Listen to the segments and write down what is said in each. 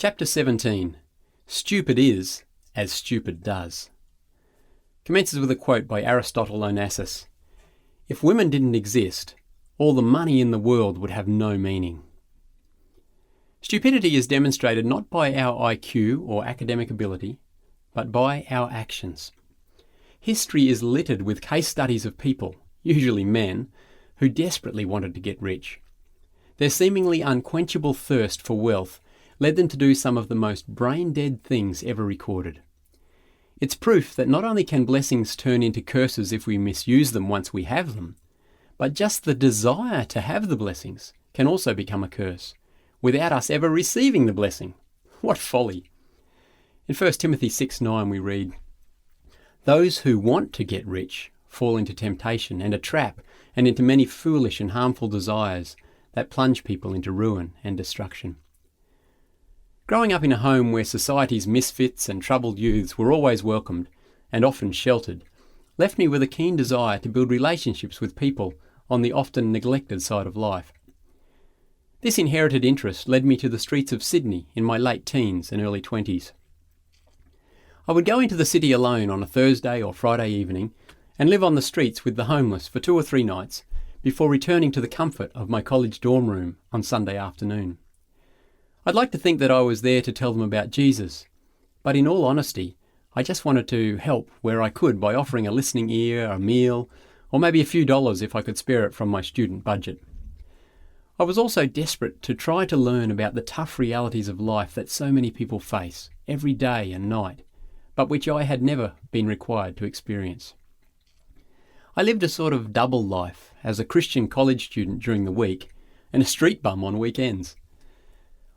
Chapter 17. Stupid is as stupid does. Commences with a quote by Aristotle Onassis. If women didn't exist, all the money in the world would have no meaning. Stupidity is demonstrated not by our IQ or academic ability, but by our actions. History is littered with case studies of people, usually men, who desperately wanted to get rich. Their seemingly unquenchable thirst for wealth led them to do some of the most brain-dead things ever recorded. It's proof that not only can blessings turn into curses if we misuse them once we have them, but just the desire to have the blessings can also become a curse, without us ever receiving the blessing. What folly! In 1 Timothy 6:9 we read, "Those who want to get rich fall into temptation and a trap and into many foolish and harmful desires that plunge people into ruin and destruction." Growing up in a home where society's misfits and troubled youths were always welcomed and often sheltered left me with a keen desire to build relationships with people on the often neglected side of life. This inherited interest led me to the streets of Sydney in my late teens and early 20s. I would go into the city alone on a Thursday or Friday evening and live on the streets with the homeless for 2 or 3 nights before returning to the comfort of my college dorm room on Sunday afternoon. I'd like to think that I was there to tell them about Jesus, but in all honesty, I just wanted to help where I could by offering a listening ear, a meal, or maybe a few dollars if I could spare it from my student budget. I was also desperate to try to learn about the tough realities of life that so many people face every day and night, but which I had never been required to experience. I lived a sort of double life as a Christian college student during the week and a street bum on weekends.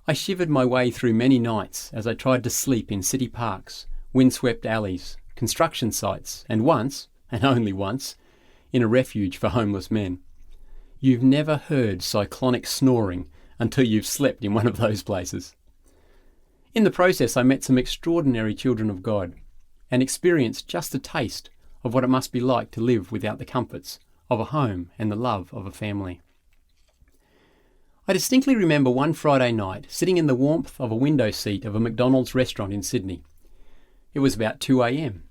I shivered my way through many nights as I tried to sleep in city parks, windswept alleys, construction sites, and once, and only once, in a refuge for homeless men. You've never heard cyclonic snoring until you've slept in one of those places. In the process, I met some extraordinary children of God and experienced just a taste of what it must be like to live without the comforts of a home and the love of a family. I distinctly remember one Friday night sitting in the warmth of a window seat of a McDonald's restaurant in Sydney. It was about 2 a.m.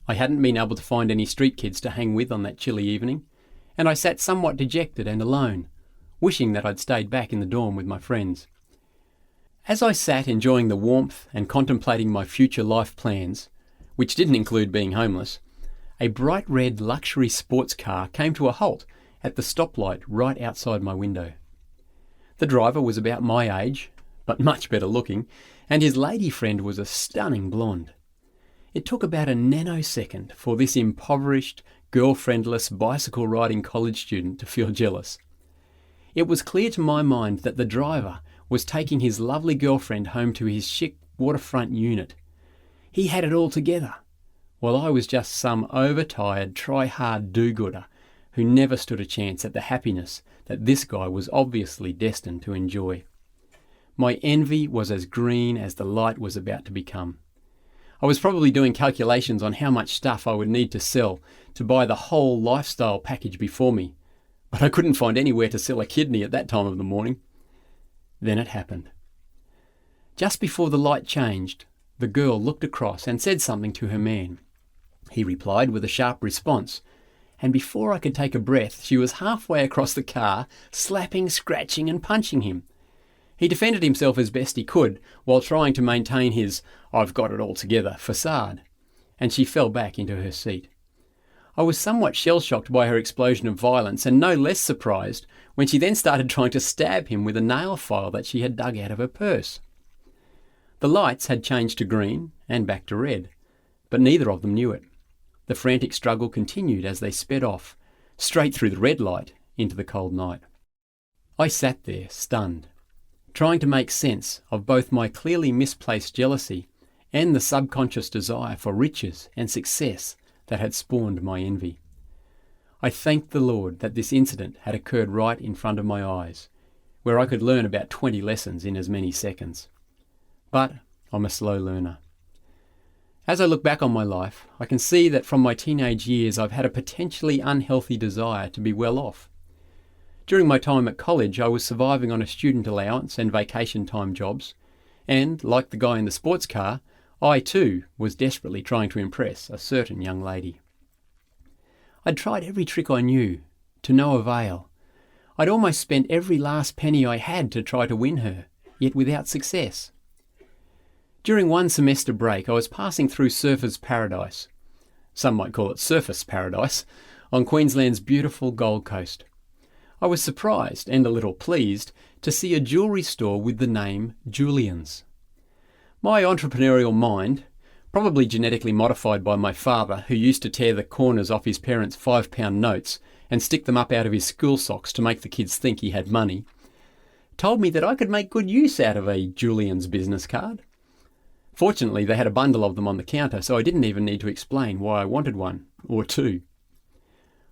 I hadn't been able to find any street kids to hang with on that chilly evening, and I sat somewhat dejected and alone, wishing that I'd stayed back in the dorm with my friends. As I sat enjoying the warmth and contemplating my future life plans, which didn't include being homeless, a bright red luxury sports car came to a halt at the stoplight right outside my window. The driver was about my age, but much better looking, and his lady friend was a stunning blonde. It took about a nanosecond for this impoverished, girlfriendless, bicycle-riding college student to feel jealous. It was clear to my mind that the driver was taking his lovely girlfriend home to his chic waterfront unit. He had it all together, while I was just some overtired, try-hard do-gooder who never stood a chance at the happiness that this guy was obviously destined to enjoy. My envy was as green as the light was about to become. I was probably doing calculations on how much stuff I would need to sell to buy the whole lifestyle package before me, but I couldn't find anywhere to sell a kidney at that time of the morning. Then it happened. Just before the light changed, the girl looked across and said something to her man. He replied with a sharp response, and before I could take a breath, she was halfway across the car, slapping, scratching and punching him. He defended himself as best he could, while trying to maintain his "I've got it all together" facade, and she fell back into her seat. I was somewhat shell-shocked by her explosion of violence, and no less surprised when she then started trying to stab him with a nail file that she had dug out of her purse. The lights had changed to green and back to red, but neither of them knew it. The frantic struggle continued as they sped off, straight through the red light into the cold night. I sat there, stunned, trying to make sense of both my clearly misplaced jealousy and the subconscious desire for riches and success that had spawned my envy. I thanked the Lord that this incident had occurred right in front of my eyes, where I could learn about 20 lessons in as many seconds. But I'm a slow learner. As I look back on my life, I can see that from my teenage years I've had a potentially unhealthy desire to be well off. During my time at college, I was surviving on a student allowance and vacation time jobs, And, like the guy in the sports car, I too was desperately trying to impress a certain young lady. I'd tried every trick I knew, to no avail. I'd almost spent every last penny I had to try to win her, yet without success. During one semester break, I was passing through Surfers Paradise, some might call it Surface Paradise, on Queensland's beautiful Gold Coast. I was surprised and a little pleased to see a jewellery store with the name Julian's. My entrepreneurial mind, probably genetically modified by my father, who used to tear the corners off his parents' £5 notes and stick them up out of his school socks to make the kids think he had money, told me that I could make good use out of a Julian's business card. Fortunately, they had a bundle of them on the counter, so I didn't even need to explain why I wanted one, or two.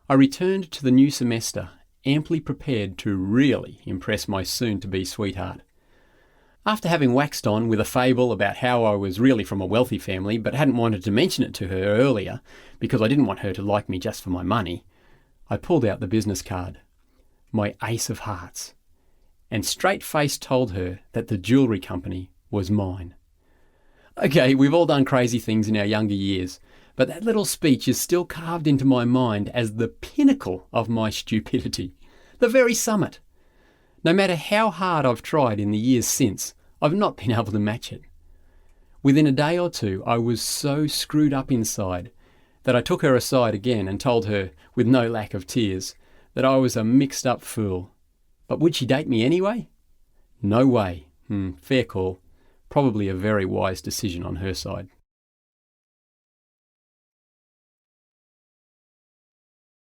I returned to the new semester, amply prepared to really impress my soon-to-be sweetheart. After having waxed on with a fable about how I was really from a wealthy family but hadn't wanted to mention it to her earlier because I didn't want her to like me just for my money, I pulled out the business card, my ace of hearts, and straight-faced told her that the jewellery company was mine. Okay, we've all done crazy things in our younger years, but that little speech is still carved into my mind as the pinnacle of my stupidity, the very summit. No matter how hard I've tried in the years since, I've not been able to match it. Within a day or two, I was so screwed up inside that I took her aside again and told her, with no lack of tears, that I was a mixed-up fool. But would she date me anyway? No way. Fair call. Probably a very wise decision on her side.